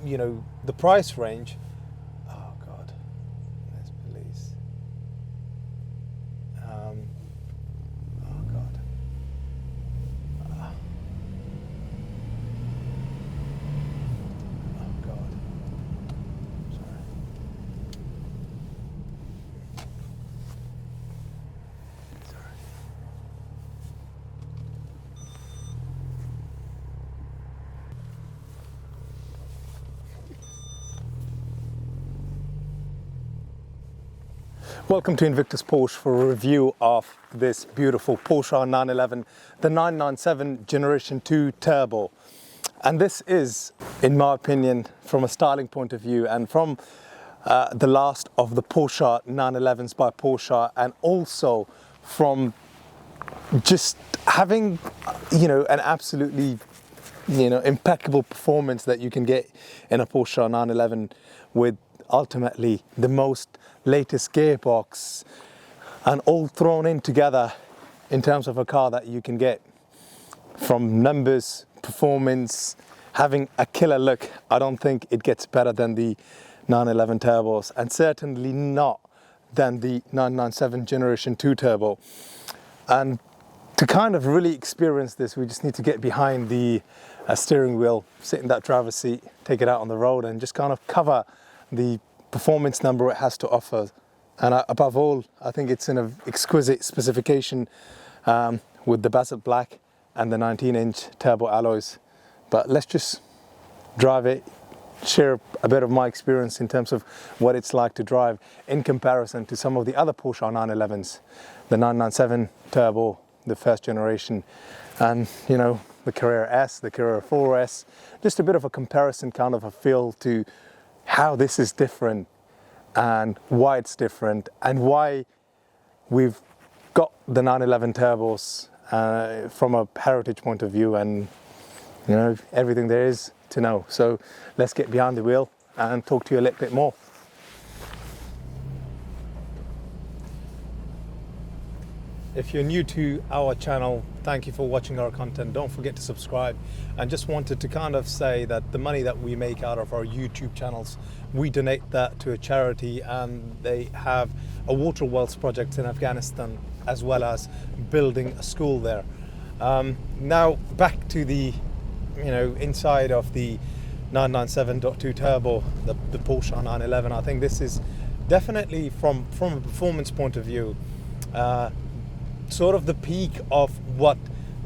the price range. Oh God, there's police. Oh God. Oh God. Sorry. Welcome to Invictus Porsche for a review of this beautiful Porsche 911, the 997 Generation 2 Turbo. And this is, in my opinion, from a styling point of view and from the last of the Porsche 911s by Porsche, and also from just having, an absolutely, impeccable performance that you can get in a Porsche 911 with ultimately the most latest gearbox and all thrown in together in terms of a car that you can get. From numbers, performance, having a killer look, I don't think it gets better than the 911 turbos, and certainly not than the 997 Generation 2 Turbo. And to kind of really experience this, we just need to get behind the steering wheel, sit in that driver's seat, take it out on the road, and just kind of cover the performance number it has to offer. And above all, I think it's in an exquisite specification with the Basalt Black and the 19-inch turbo alloys. But let's just drive it, share a bit of my experience in terms of what it's like to drive in comparison to some of the other Porsche 911s, the 997 Turbo, the first generation, and the Carrera S, the Carrera 4S. Just a bit of a comparison, kind of a feel to how this is different and why it's different and why we've got the 911 turbos from a heritage point of view, and everything there is to know. So let's get behind the wheel and talk to you a little bit more. If you're new to our channel, thank you for watching our content. Don't forget to subscribe. And just wanted to kind of say that the money that we make out of our YouTube channels, we donate that to a charity, and they have a water wells project in Afghanistan, as well as building a school there. Now back to the inside of the 997.2 Turbo, the Porsche 911. I think this is definitely from a performance point of view, sort of the peak of what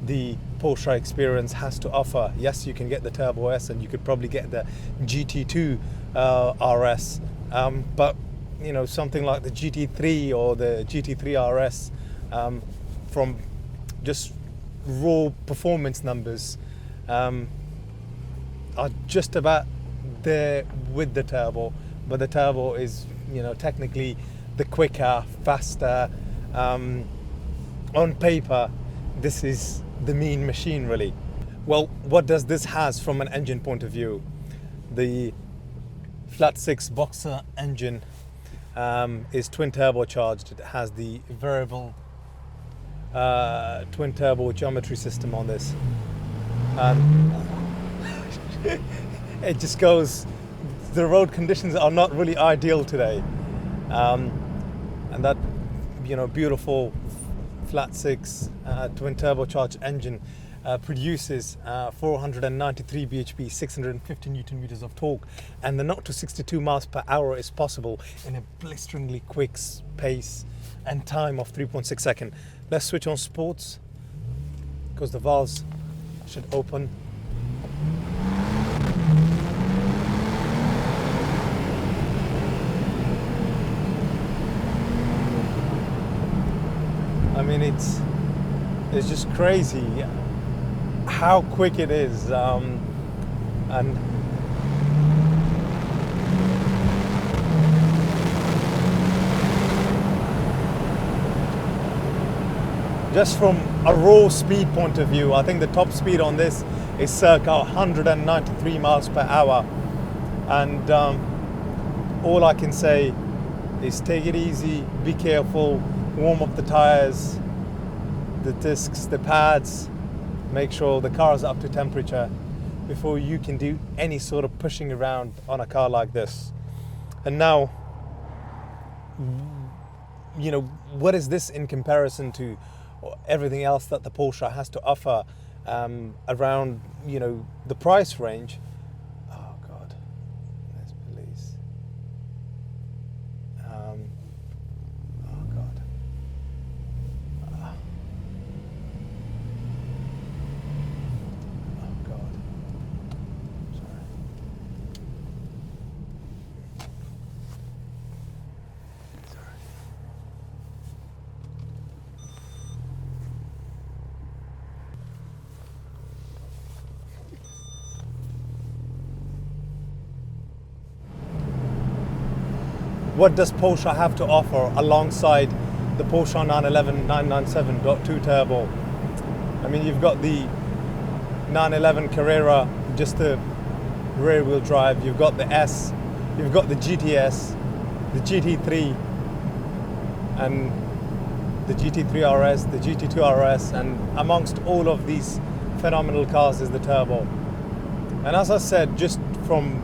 the Porsche experience has to offer. Yes, you can get the Turbo S and you could probably get the GT2 RS, but something like the GT3 or the GT3 RS, from just raw performance numbers, are just about there with the Turbo. But the Turbo is technically the quicker, faster. On paper, this is the mean machine, really. Well, what does this has from an engine point of view? The flat 6 boxer engine is twin turbocharged. It has the variable twin turbo geometry system on this. It just goes, the road conditions are not really ideal today. And that beautiful flat 6 twin turbocharged engine produces 493 bhp, 650 newton meters of torque, and the 0 to 62 miles per hour is possible in a blisteringly quick pace and time of 3.6 seconds. Let's switch on sports, because the valves should open. I mean, it's just crazy how quick it is, and just from a raw speed point of view, I think the top speed on this is circa 193 miles per hour, and all I can say is take it easy, be careful, warm up the tires, the discs, the pads, make sure the car is up to temperature. before you can do any sort of pushing around on a car like this. And now, you know, what is this in comparison to everything else that the Porsche has to offer around, you know, the price range? Oh God, there's police. Oh God. Oh God. Sorry. What does Porsche have to offer alongside the Porsche 911 997.2 turbo? I mean, you've got the 911 Carrera, just the rear wheel drive. You've got the S, you've got the GTS, the GT3, and the GT3 RS, the GT2 RS, and amongst all of these phenomenal cars is the turbo. And as I said, just from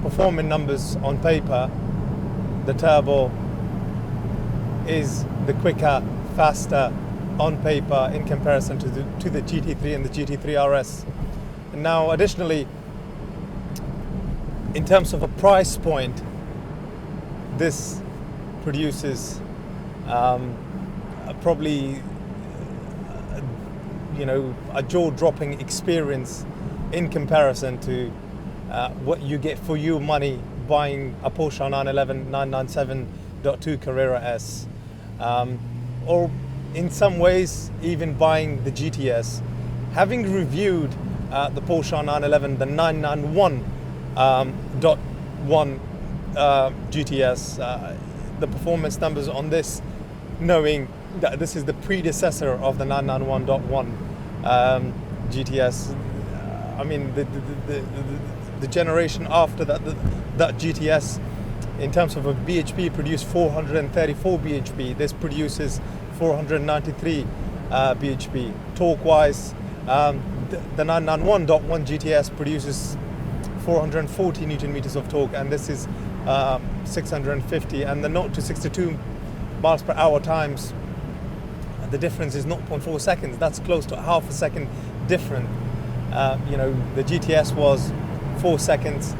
performance numbers on paper, the turbo is the quicker, faster on paper in comparison to the GT3 and the GT3 RS. And now, additionally, in terms of a price point, this produces probably, you know, a jaw-dropping experience in comparison to what you get for your money buying a Porsche 911 997.2 Carrera S, or in some ways even buying the GTS. Having reviewed the Porsche 911, the 991.1 GTS, the performance numbers on this, knowing that this is the predecessor of the 991.1 GTS. I mean, the generation after that, that GTS, in terms of a bhp, produced 434 bhp. This produces 493 bhp. Torque-wise, the 991.1 GTS produces 440 Newton meters of torque, and this is 650. And the 0 to 62 miles per hour times, the difference is 0.4 seconds. That's close to half a second different. You know, the GTS was 4 seconds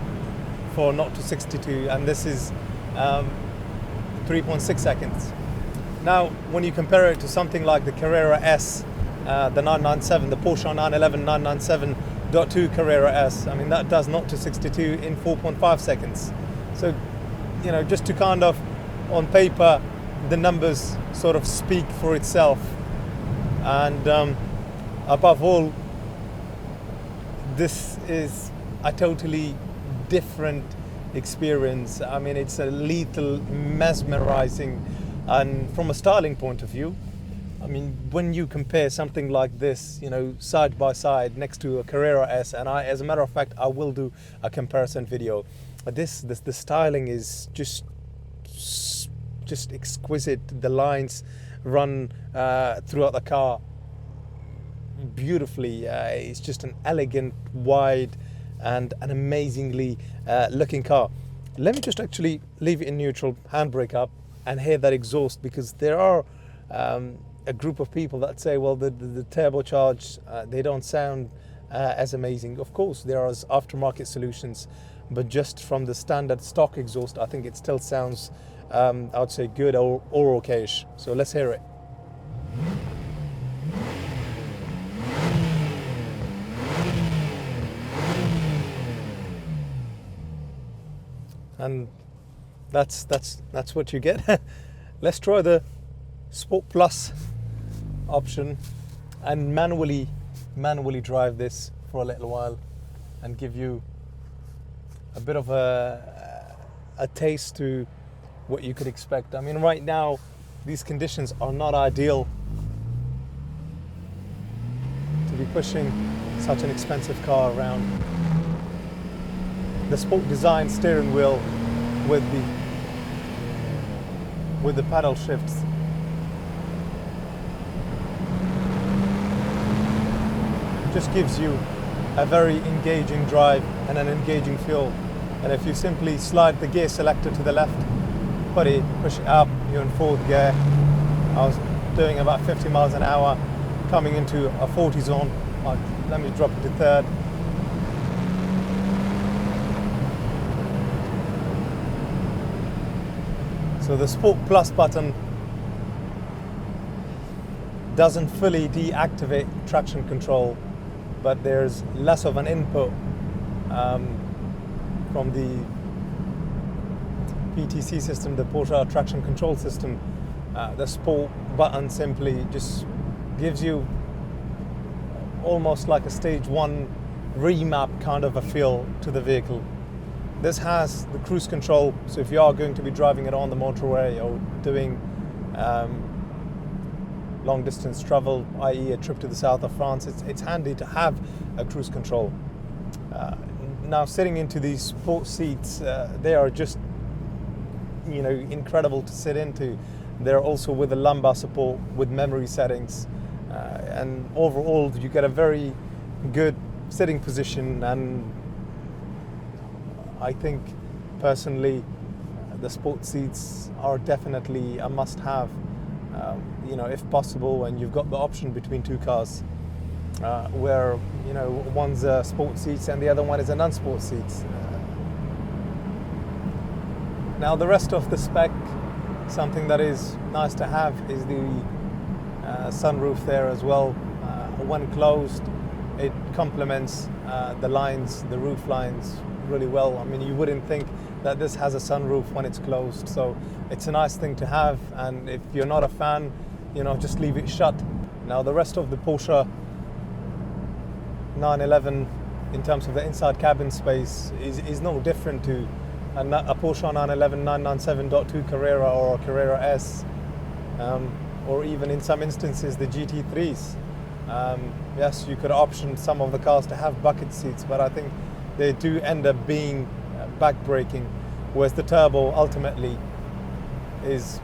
for 0 to 62, and this is 3.6 seconds. Now, when you compare it to something like the Carrera S, the 997, the Porsche 911 997.2 Carrera S, I mean, that does 0 to 62 in 4.5 seconds. So, you know, just to kind of, on paper, the numbers sort of speak for itself. And above all, this is a totally different experience. I mean, it's a lethal, mesmerizing, and from a styling point of view, I mean, when you compare something like this, you know, side by side next to a Carrera S, and as a matter of fact, I will do a comparison video. The styling is just exquisite. The lines run throughout the car beautifully. It's just an elegant, wide, and an amazingly looking car. Let me just actually leave it in neutral, handbrake up, and hear that exhaust, because there are a group of people that say, well, the turbocharged, they don't sound as amazing. Of course, there are aftermarket solutions, but just from the standard stock exhaust, I think it still sounds, I would say, good or okayish. So let's hear it. And that's what you get. Let's try the Sport Plus option and manually drive this for a little while and give you a bit of a taste to what you could expect. I mean, right now these conditions are not ideal to be pushing such an expensive car around. The sport design steering wheel with the paddle shifts just gives you a very engaging drive and an engaging feel. And if you simply slide the gear selector to the left, push it up, you're in fourth gear. I was doing about 50 miles an hour, coming into a 40 zone. Let me drop it to third. So the Sport Plus button doesn't fully deactivate traction control, but there's less of an input from the PTC system, the Porsche traction control system. The Sport button simply just gives you almost like a stage 1 remap kind of a feel to the vehicle. This has the cruise control, so if you are going to be driving it on the motorway or doing long distance travel, i.e. a trip to the south of France, it's handy to have a cruise control. Now sitting into these sport seats, they are just incredible to sit into. They're also with the lumbar support, with memory settings, and overall you get a very good sitting position. And I think personally the sport seats are definitely a must-have, if possible, and you've got the option between two cars where one's a sport seats and the other one is a non-sport seats. Now the rest of the spec, something that is nice to have is the sunroof there as well. When closed, it complements the lines, the roof lines really well. I mean, you wouldn't think that this has a sunroof when it's closed, so it's a nice thing to have. And if you're not a fan, just leave it shut. Now the rest of the Porsche 911 in terms of the inside cabin space is no different to a Porsche 911 997.2 Carrera or a Carrera S, or even in some instances the GT3s. Yes, you could option some of the cars to have bucket seats, but I think they do end up being back-breaking, whereas the Turbo ultimately is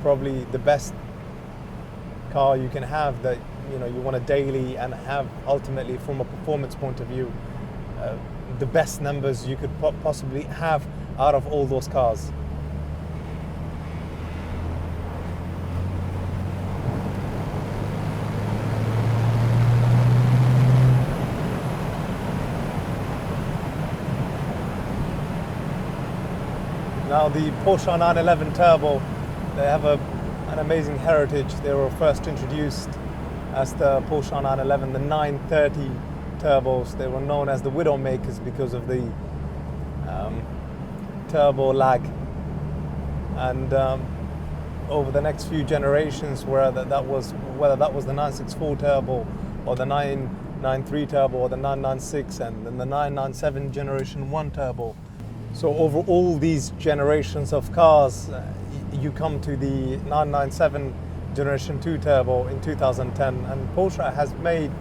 probably the best car you can have, that you want a daily and have ultimately from a performance point of view the best numbers you could possibly have out of all those cars. Now the Porsche 911 Turbo, they have an amazing heritage. They were first introduced as the Porsche 911, the 930 turbos. They were known as the Widowmakers because of the turbo lag. And over the next few generations, whether that was the 964 turbo or the 993 turbo or the 996 and then the 997 generation 1 turbo. So over all these generations of cars, you come to the 997 generation 2 turbo in 2010, and Porsche has made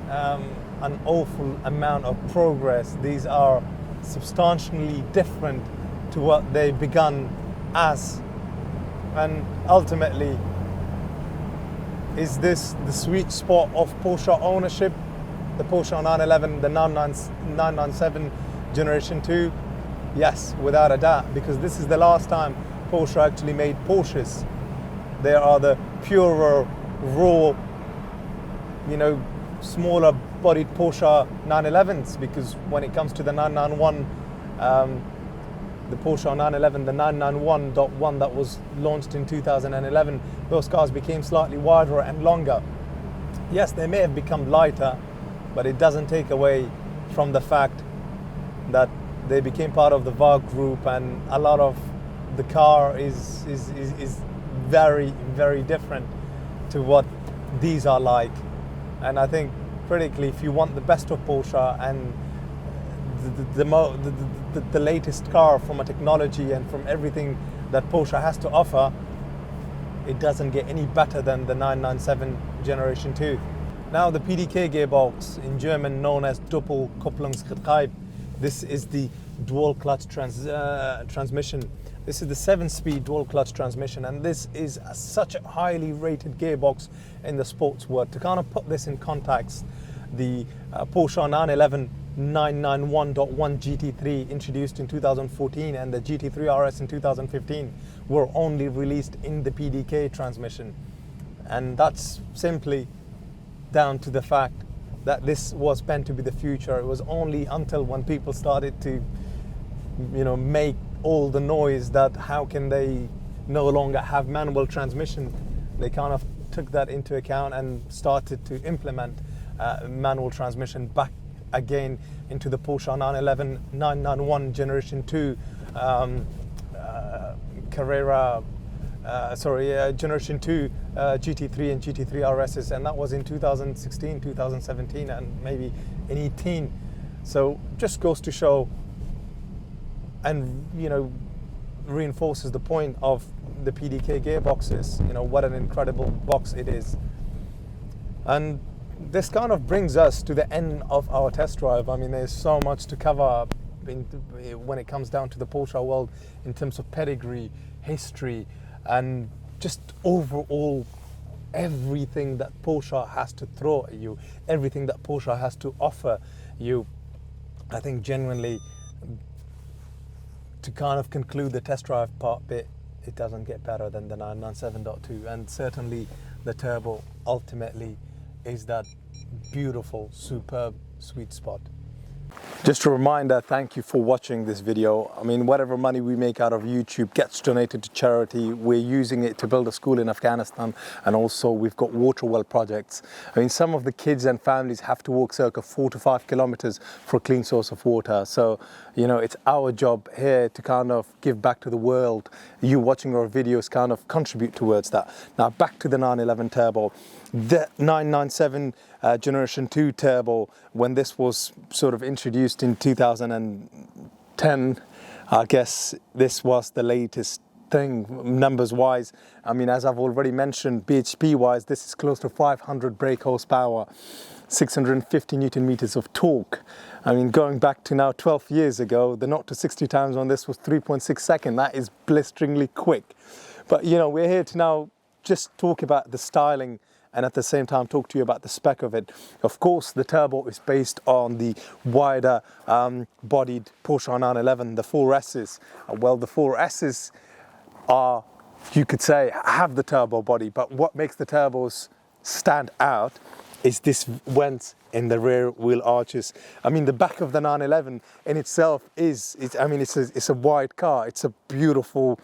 an awful amount of progress. These are substantially different to what they begun as, and ultimately, is this the sweet spot of Porsche ownership? The Porsche 911, the 997 generation 2? Yes, without a doubt, because this is the last time Porsche actually made Porsches. They are the purer, raw, smaller bodied Porsche 911s, because when it comes to the 991, the Porsche 911, the 991.1 that was launched in 2011, those cars became slightly wider and longer. Yes, they may have become lighter, but it doesn't take away from the fact that they became part of the VAG group, and a lot of the car is very, very different to what these are like. And I think critically, if you want the best of Porsche and the latest car from a technology and from everything that Porsche has to offer, it doesn't get any better than the 997 Generation 2. Now the PDK gearbox, in German known as Doppelkupplungsgetriebe, this is the dual clutch transmission. This is the 7-speed dual clutch transmission, and this is such a highly rated gearbox in the sports world. To kind of put this in context, the Porsche 911 991.1 GT3 introduced in 2014 and the GT3 RS in 2015 were only released in the PDK transmission. And that's simply down to the fact that this was meant to be the future. It was only until when people started to, make all the noise that how can they no longer have manual transmission, they kind of took that into account and started to implement manual transmission back again into the Porsche 911 991 Generation 2 Generation 2 GT3 and GT3 RSs, and that was in 2016, 2017, and maybe in 18. So just goes to show and reinforces the point of the PDK gearboxes. What an incredible box it is. And this kind of brings us to the end of our test drive. I mean, there's so much to cover when it comes down to the Porsche world in terms of pedigree, history, and just overall everything that Porsche has to throw at you, everything that Porsche has to offer you. I think genuinely, to kind of conclude the test drive part bit, it doesn't get better than the 997.2, and certainly the turbo ultimately is that beautiful, superb sweet spot. Just a reminder, thank you for watching this video. I mean, whatever money we make out of YouTube gets donated to charity. We're using it to build a school in Afghanistan, and also we've got water well projects. I mean, some of the kids and families have to walk circa 4 to 5 kilometers for a clean source of water. So, it's our job here to kind of give back to the world. You watching our videos kind of contribute towards that. Now, back to the 911 Turbo. The 997 Generation 2 Turbo, when this was sort of introduced in 2010, I guess this was the latest thing numbers wise. I mean, as I've already mentioned, BHP wise, this is close to 500 brake horsepower, 650 Newton meters of torque. I mean, going back to now 12 years ago, the 0 to 60 times on this was 3.6 seconds. That is blisteringly quick. But we're here to now just talk about the styling and at the same time talk to you about the spec of it. Of course, the turbo is based on the wider bodied Porsche 911, the 4Ss. Well, the 4Ss are, you could say, have the turbo body, but what makes the turbos stand out is this vent in the rear wheel arches. I mean, the back of the 911 in itself it's a wide car. It's a beautiful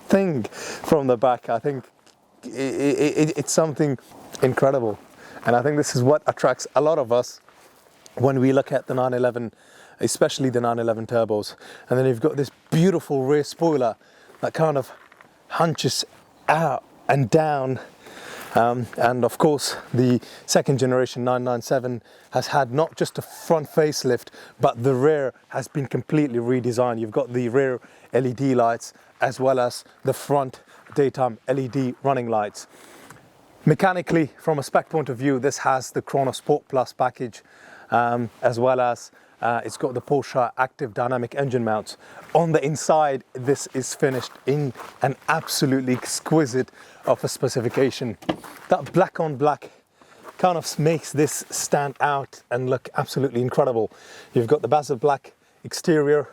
thing from the back. I think it's something incredible, and I think this is what attracts a lot of us when we look at the 911, especially the 911 turbos. And then you've got this beautiful rear spoiler that kind of hunches out and down, and of course the second generation 997 has had not just a front facelift, but the rear has been completely redesigned. You've got the rear LED lights as well as the front daytime LED running lights. Mechanically, from a spec point of view, this has the Chrono Sport Plus package, as well as it's got the Porsche active dynamic engine mounts. On the inside, this is finished in an absolutely exquisite of a specification. That black on black kind of makes this stand out and look absolutely incredible. You've got the Basel black exterior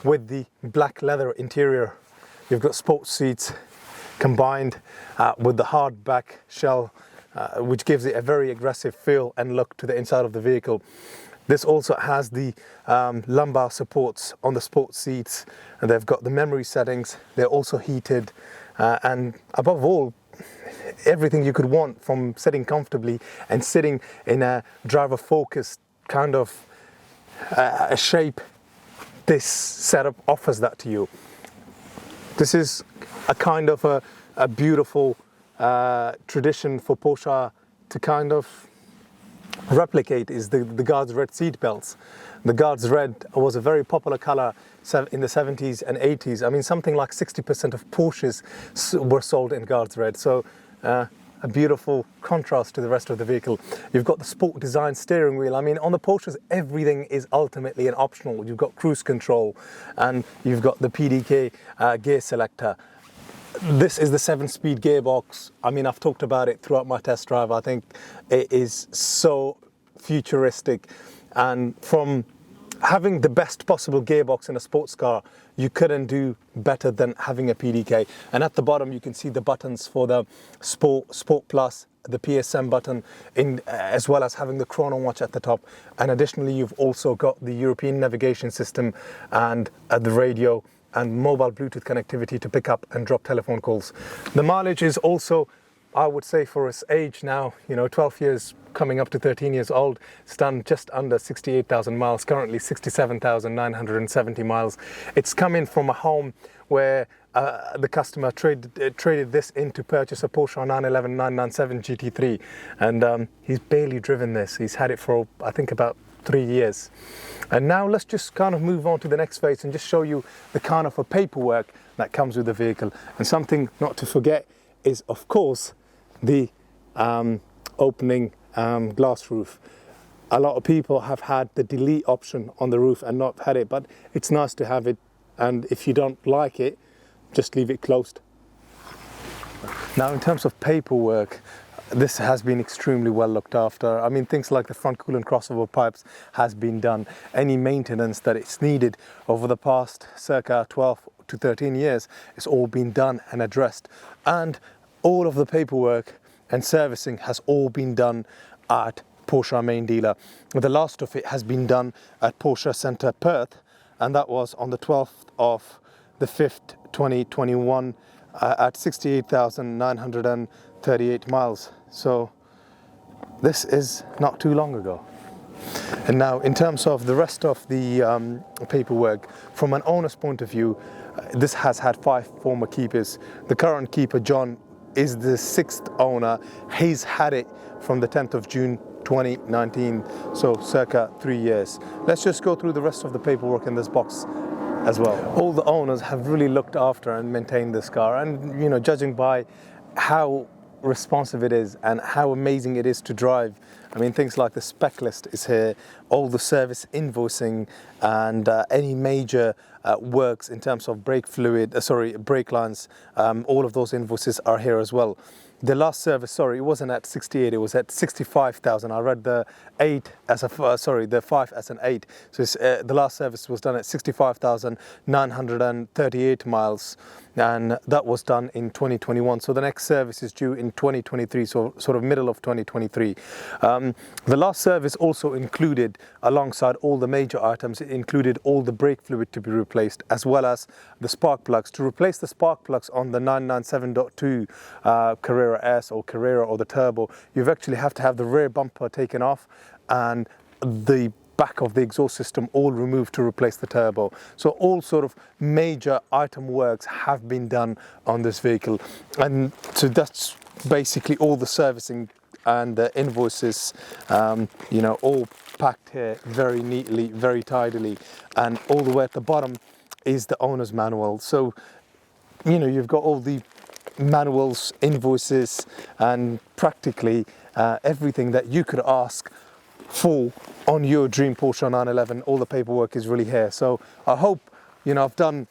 with the black leather interior. You've got sports seats combined with the hard back shell, which gives it a very aggressive feel and look to the inside of the vehicle. This also has the lumbar supports on the sports seats, and they've got the memory settings. They're also heated, and above all, everything you could want from sitting comfortably and sitting in a driver focused kind of a shape. This setup offers that to you. This is a kind of a beautiful tradition for Porsche to kind of replicate, is the Guards Red seat belts. The Guards Red was a very popular color in the 70s and 80s. I mean, something like 60% of Porsches were sold in Guards Red. So a beautiful contrast to the rest of the vehicle. You've got the sport design steering wheel. I mean, on the Porsches, everything is ultimately an optional. You've got cruise control, and you've got the PDK gear selector. This is the 7-speed gearbox. I mean, I've talked about it throughout my test drive. I think it is so futuristic, and from having the best possible gearbox in a sports car, you couldn't do better than having a PDK. And at the bottom you can see the buttons for the Sport Plus, the PSM button, as well as having the chrono watch at the top. And additionally, you've also got the European navigation system and the radio and mobile Bluetooth connectivity to pick up and drop telephone calls. The mileage is also, I would say, for its age now, 12 years coming up to 13 years old, it's done just under 68,000 miles, currently 67,970 miles. It's coming from a home where the customer traded this in to purchase a Porsche 911 997 GT3, and he's barely driven this. He's had it for, I think, about 3 years. And now let's just kind of move on to the next phase and just show you the kind of a paperwork that comes with the vehicle. And something not to forget is, of course, the opening glass roof. A lot of people have had the delete option on the roof and not had it, but it's nice to have it, and if you don't like it, just leave it closed. Now, in terms of paperwork, this has been extremely well looked after. I mean, things like the front coolant crossover pipes has been done. Any maintenance that is needed over the past circa 12 to 13 years, it's all been done and addressed. And all of the paperwork and servicing has all been done at Porsche main dealer. The last of it has been done at Porsche Centre Perth, and that was on the 12th of the 5th, 2021, at 68,938 miles. So this is not too long ago. And now, in terms of the rest of the paperwork, from an owner's point of view, this has had 5 former keepers. The current keeper, John, is the 6th owner. He's had it from the 10th of June 2019, so circa 3 years. Let's just go through the rest of the paperwork in this box as well. All the owners have really looked after and maintained this car, and judging by how responsive it is and how amazing it is to drive, I mean, things like the spec list is here, all the service invoicing, and any major works in terms of brake lines, all of those invoices are here as well. The last service, it wasn't at 68, it was at 65,000. I read the 8 as a, the 5 as an 8. So the last service was done at 65,938 miles, and that was done in 2021. So the next service is due in 2023, so sort of middle of 2023. The last service also included, alongside all the major items, it included all the brake fluid to be replaced, as well as the spark plugs. To replace the spark plugs on the 997.2 Carrera S or Carrera or the Turbo, you actually have to have the rear bumper taken off and the back of the exhaust system all removed to replace the turbo. So all sort of major item works have been done on this vehicle, and so that's basically all the servicing and the invoices, all packed here very neatly, very tidily, and all the way at the bottom is the owner's manual. So you've got all the manuals, invoices, and practically everything that you could ask for on your dream Porsche 911. All the paperwork is really here. So I hope I've done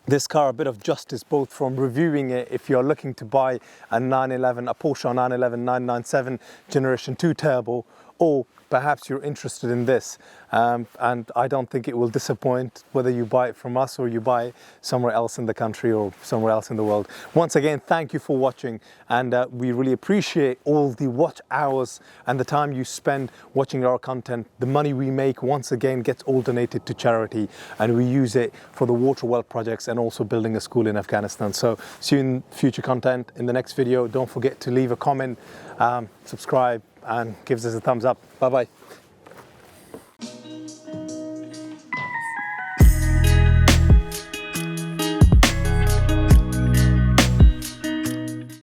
this car a bit of justice, both from reviewing it if you're looking to buy a 911, a Porsche 911 997 Generation 2 Turbo, or perhaps you're interested in this, and I don't think it will disappoint whether you buy it from us or you buy it somewhere else in the country or somewhere else in the world. Once again, thank you for watching, and we really appreciate all the watch hours and the time you spend watching our content. The money we make, once again, gets all donated to charity, and we use it for the water well projects and also building a school in Afghanistan. So see you in future content. In the next video, don't forget to leave a comment, subscribe, and give us a thumbs up. Bye bye.